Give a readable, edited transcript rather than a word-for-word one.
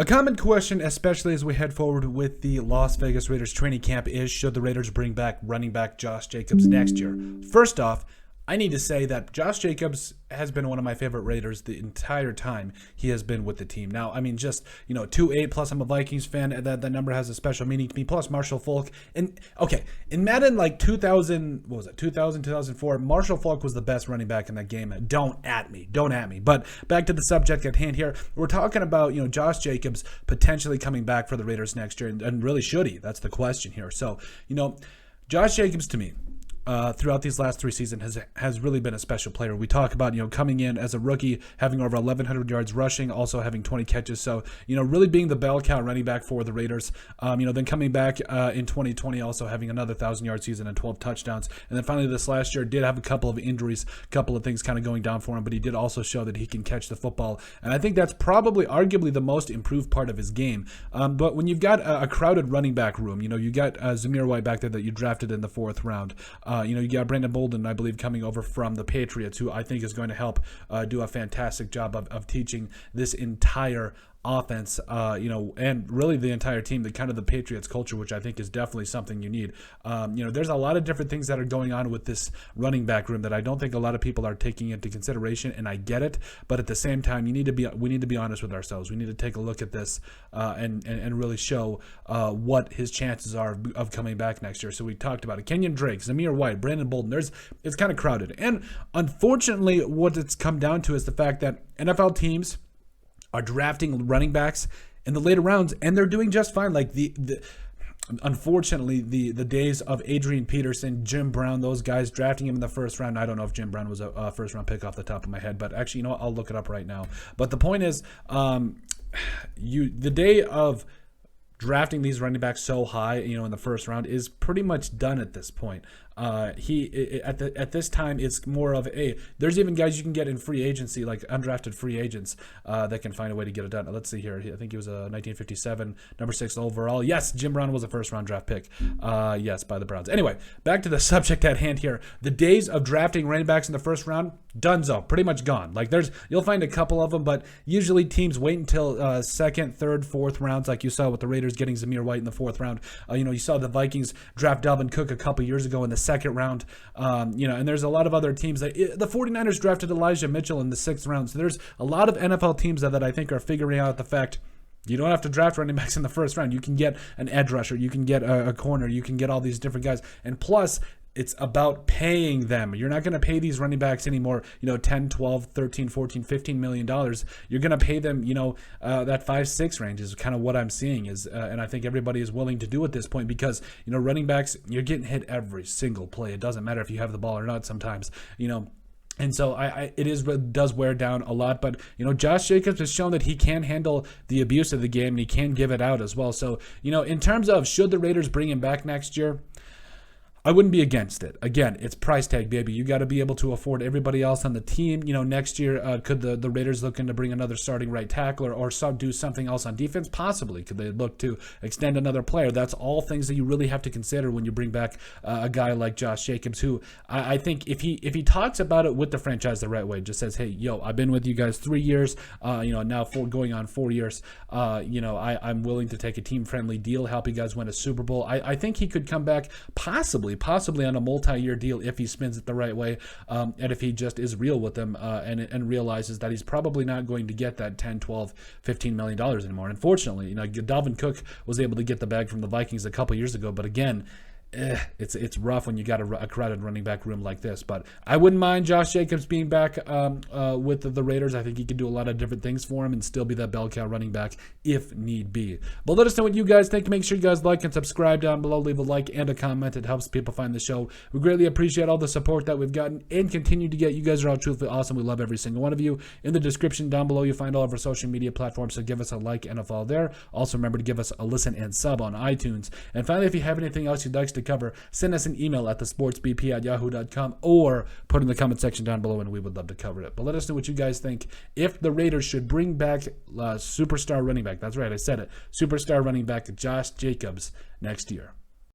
A common question, especially as we head forward with the Las Vegas Raiders training camp, is should the Raiders bring back running back Josh Jacobs next year? First off, I need to say that Josh Jacobs has been one of my favorite Raiders the entire time he has been with the team. Now, I mean, just, 2-8, plus I'm a Vikings fan, and that number has a special meaning to me, plus Marshall Faulk. And, okay, in Madden, 2004, Marshall Faulk was the best running back in that game. Don't at me. But back to the subject at hand here. We're talking about, Josh Jacobs potentially coming back for the Raiders next year, and really should he? That's the question here. So, Josh Jacobs, to me, throughout these last 3 seasons has really been a special player. We talk about, coming in as a rookie, having over 1,100 yards rushing, also having 20 catches. So, really being the bell cow running back for the Raiders. Then coming back in 2020, also having another 1,000-yard season and 12 touchdowns. And then finally this last year did have a couple of injuries, a couple of things kind of going down for him, but he did also show that he can catch the football. And I think that's probably arguably the most improved part of his game. But when you've got a crowded running back room, you got Zamir White back there that you drafted in the 4th round. You got Brandon Bolden, I believe, coming over from the Patriots, who I think is going to help do a fantastic job of teaching this entire offense, and really the entire team, the Patriots culture, which I think is definitely something you need. There's a lot of different things that are going on with this running back room that I don't think a lot of people are taking into consideration, and I get it, but at the same time, we need to be honest with ourselves. We need to take a look at this and really show what his chances are of coming back next year. So we talked about it. Kenyon Drake, Zamir White, Brandon Bolden. It's kind of crowded, and unfortunately, what it's come down to is the fact that NFL teams are drafting running backs in the later rounds, and they're doing just fine. Unfortunately, the days of Adrian Peterson, Jim Brown, those guys drafting him in the 1st round. I don't know if Jim Brown was a 1st-round pick off the top of my head, but actually, I'll look it up right now. But the point is, the day of drafting these running backs so high, in the 1st round is pretty much done at this point. At this time, it's more of there's even guys you can get in free agency, like undrafted free agents, that can find a way to get it done. Let's see here. I think he was a 1957, number 6 overall. Yes, Jim Brown was a 1st-round draft pick. Yes, by the Browns. Anyway, back to the subject at hand here. The days of drafting running backs in the 1st round, donezo, pretty much gone. You'll find a couple of them, but usually teams wait until 2nd, 3rd, 4th rounds, like you saw with the Raiders getting Zamir White in the 4th round. You saw the Vikings draft Dalvin Cook a couple years ago in the 2nd round. And there's a lot of other teams. The 49ers drafted Elijah Mitchell in the 6th round. So there's a lot of NFL teams that I think are figuring out the fact you don't have to draft running backs in the 1st round. You can get an edge rusher. You can get a corner. You can get all these different guys. And plus, it's about paying them. You're not going to pay these running backs anymore, 10, 12, 13, 14, $15 million. You're going to pay them, that 5-6 range is kind of what I'm seeing is, and I think everybody is willing to do at this point because, running backs, you're getting hit every single play. It doesn't matter if you have the ball or not sometimes, And so it does wear down a lot, but Josh Jacobs has shown that he can handle the abuse of the game and he can give it out as well. So in terms of should the Raiders bring him back next year, I wouldn't be against it. Again, it's price tag, baby. You got to be able to afford everybody else on the team. Next year, could the Raiders looking to bring another starting right tackle or do something else on defense? Possibly. Could they look to extend another player? That's all things that you really have to consider when you bring back a guy like Josh Jacobs, who I think if he talks about it with the franchise the right way, just says, hey, I've been with you guys 3 years, now going on 4 years, I'm willing to take a team-friendly deal, help you guys win a Super Bowl. I think he could come back possibly on a multi-year deal if he spins it the right way, and if he just is real with them and realizes that he's probably not going to get that 10, 12, $15 million anymore. Unfortunately, Dalvin Cook was able to get the bag from the Vikings a couple years ago, but again, it's rough when you got a crowded running back room like this. But I wouldn't mind Josh Jacobs being back with the Raiders. I think he could do a lot of different things for him and still be that bell cow running back if need be. But let us know what you guys think. Make sure you guys like and subscribe down below. Leave a like and a comment. It helps people find the show. We greatly appreciate all the support that we've gotten and continue to get. You guys are all truthfully awesome. We love every single one of you. In the description down below, you'll find all of our social media platforms, so give us a like and a follow there. Also, remember to give us a listen and sub on iTunes. And finally, if you have anything else you'd like to cover, send us an email at thesportsbp@yahoo.com or put in the comment section down below and we would love to cover it. But let us know what you guys think if the Raiders should bring back superstar running back. That's right, I said it. Superstar running back Josh Jacobs next year.